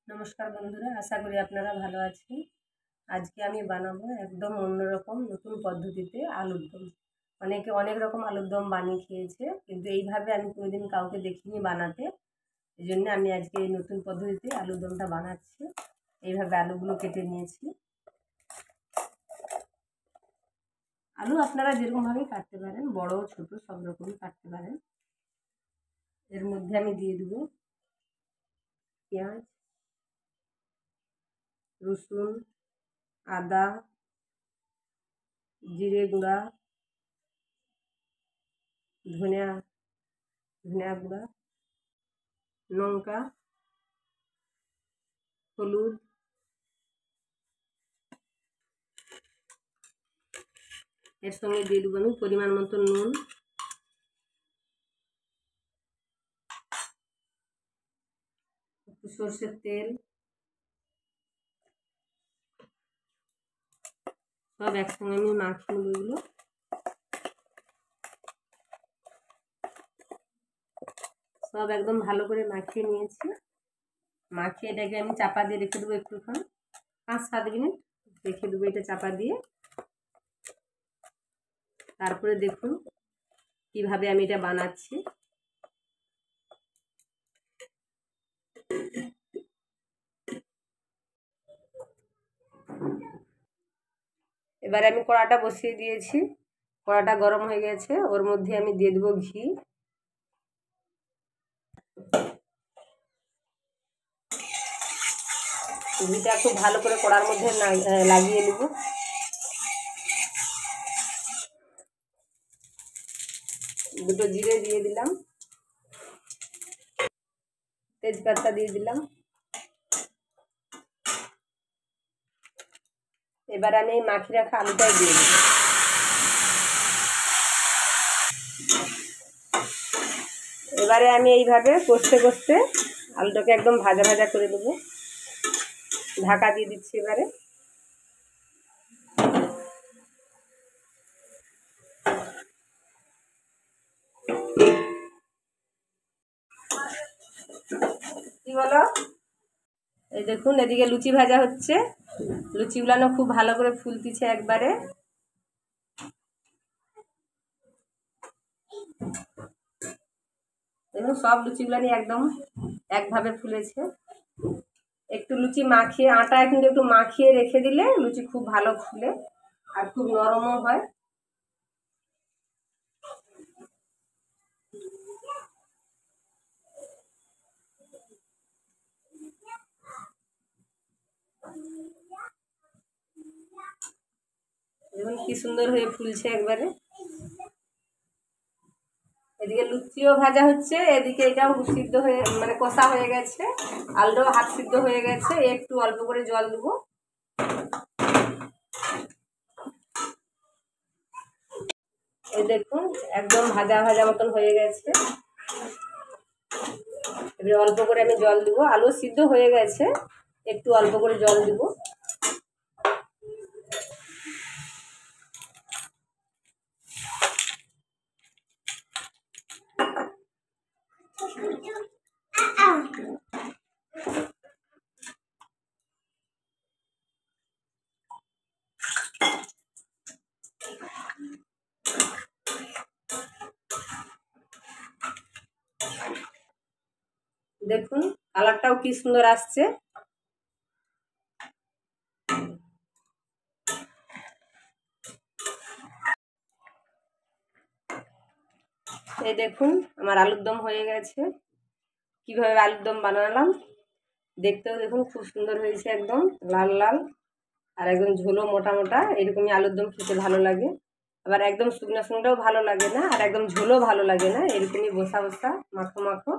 নমস্কার বন্ধুরা, আশা করি আপনারা ভালো আছেন। আজকে আমি বানাবো একদম অন্যরকম নতুন পদ্ধতিতে আলুর দম। অনেকে অনেক রকম আলুর দম বানিয়ে খেয়েছে, কিন্তু এইভাবে আমি কোনোদিন কাউকে দেখিনি বানাতে। এই জন্য আমি আজকে এই নতুন পদ্ধতিতে আলুর দমটা বানাচ্ছি। এইভাবে আলুগুলো কেটে নিয়েছি। আলু আপনারা যেরকমভাবেই কাটতে পারেন, বড় ছোট সব রকমই কাটতে পারেন। এর মধ্যে আমি দিয়ে দেবো পেঁয়াজ, রসুন, আদা, জিরে গুঁড়া, ধনিয়া গুঁড়া, লঙ্কা, হলুদ, এর সঙ্গে দিয়ে দেবো আমি পরিমাণ মতো নুন, একটু সর্ষের তেল, সব একসঙ্গে আমি মাখিয়ে নেব। এগুলো সব একদম ভালো করে মাখিয়ে নিয়েছি। মাখিয়ে এটাকে আমি চাপা দিয়ে রেখে দেবো একটুক্ষণ, 5-7 মিনিট রেখে দেবো এটা চাপা দিয়ে। তারপরে দেখুন কিভাবে আমি এটা বানাচ্ছি। এবারে আমি কড়াটা বসিয়ে দিয়েছি। কড়াটা গরম হয়ে গেছে, ওর মধ্যে আমি দিয়ে দেবো ঘি। ঘিটা খুব ভালো করে কড়ার মধ্যে লাগিয়ে নেব। দুটো জিরে দিয়ে দিলাম, তেজপাতা দিয়ে দিলাম। এবার আমি এই মাখিয়ে রাখা আলুটাই দিয়ে দেব। এবারে আমি এইভাবে কষতে কষতে আলুটাকে একদম ভাজা ভাজা করে দেবো। ঢাকা দিয়ে দিচ্ছি। এবারে কি বলো, এই দেখুন এদিকে লুচি ভাজা হচ্ছে। লুচিগুলো খুব ভালো করে ফুলতিছে একবারে। দেখুন সব লুচিগুলো একদম একভাবে ফুলেছে। একটু লুচি মাখিয়ে, আটা কিন্তু একটু মাখিয়ে রেখে দিলে লুচি খুব ভালো ফুলে আর খুব নরমও হয়। দেখুন কি সুন্দর হয়ে ফুলছে একবারে। এদিকে লুচিও ভাজা হচ্ছে, এদিকে এটাও সিদ্ধ হয়ে মানে কষা হয়ে গেছে। আলুটাও হাফ সিদ্ধ হয়ে গেছে। একটু অল্প করে জল দেবো। এই দেখুন একদম ভাজা ভাজা মতন হয়ে গেছে। এবার অল্প করে আমি জল দেবো। আলু সিদ্ধ হয়ে গেছে, একটু অল্প করে জল দেবো। দেখুন কালারটাও কি সুন্দর আসছে। এই দেখুন আমার আলুর দম হয়ে গেছে। কিভাবে আলুর দম বানালাম দেখতেও দেখুন খুব সুন্দর হয়েছে, একদম লাল লাল আর একদম ঝোলও মোটা মোটা। এরকমই আলুর দম খেতে ভালো লাগে। আবার একদম শুকনো শুকনোটাও ভালো লাগে না, আর একদম ঝোলও ভালো লাগে না। এরকমই বসা বসা মাখো মাখো।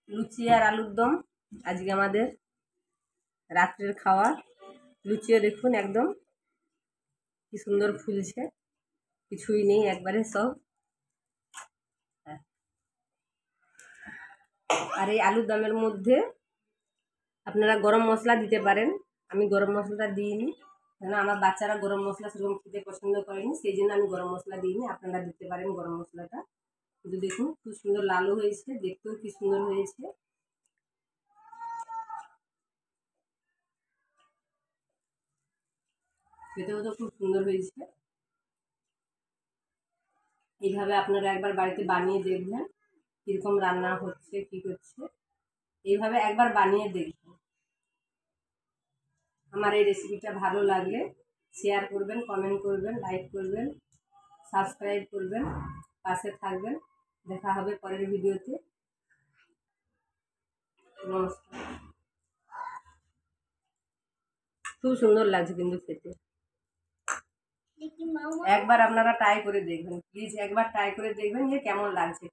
লুচি আর আলুর দম আজকে আমাদের রাত্রের খাওয়া। লুচিও দেখুন একদম কি সুন্দর ফুলছে, কিছুই নেই একবারে সব। আর এই আলুর দমের মধ্যে আপনারা গরম মশলা দিতে পারেন। আমি গরম মশলাটা দিইনি, কেন আমার বাচ্চারা গরম মশলা সেরকম খেতে পছন্দ করেনি, সেই জন্য আমি গরম মশলা দিইনি। আপনারা দিতে পারেন গরম মশলাটা। কিন্তু দেখুন খুব সুন্দর লালও হয়েছে, দেখতেও কি সুন্দর হয়েছে। খেতেও তো খুব সুন্দর হয়েছে। এইভাবে আপনারা একবার বাড়িতে বানিয়ে দেখবেন কীরকম রান্না হচ্ছে কি করছে। এইভাবে একবার বানিয়ে দেখবেন। আমার এই রেসিপিটা ভালো লাগলে শেয়ার করবেন, কমেন্ট করবেন, লাইক করবেন, সাবস্ক্রাইব করবেন, পাশে থাকবেন। দেখা হবে পরের ভিডিওতে। নমস্কার। খুব সুন্দর লাগছে কিন্তু খেতে। একবার আপনারা ট্রাই করে দেখবেন, প্লিজ একবার ট্রাই করে দেখবেন যে কেমন লাগছে।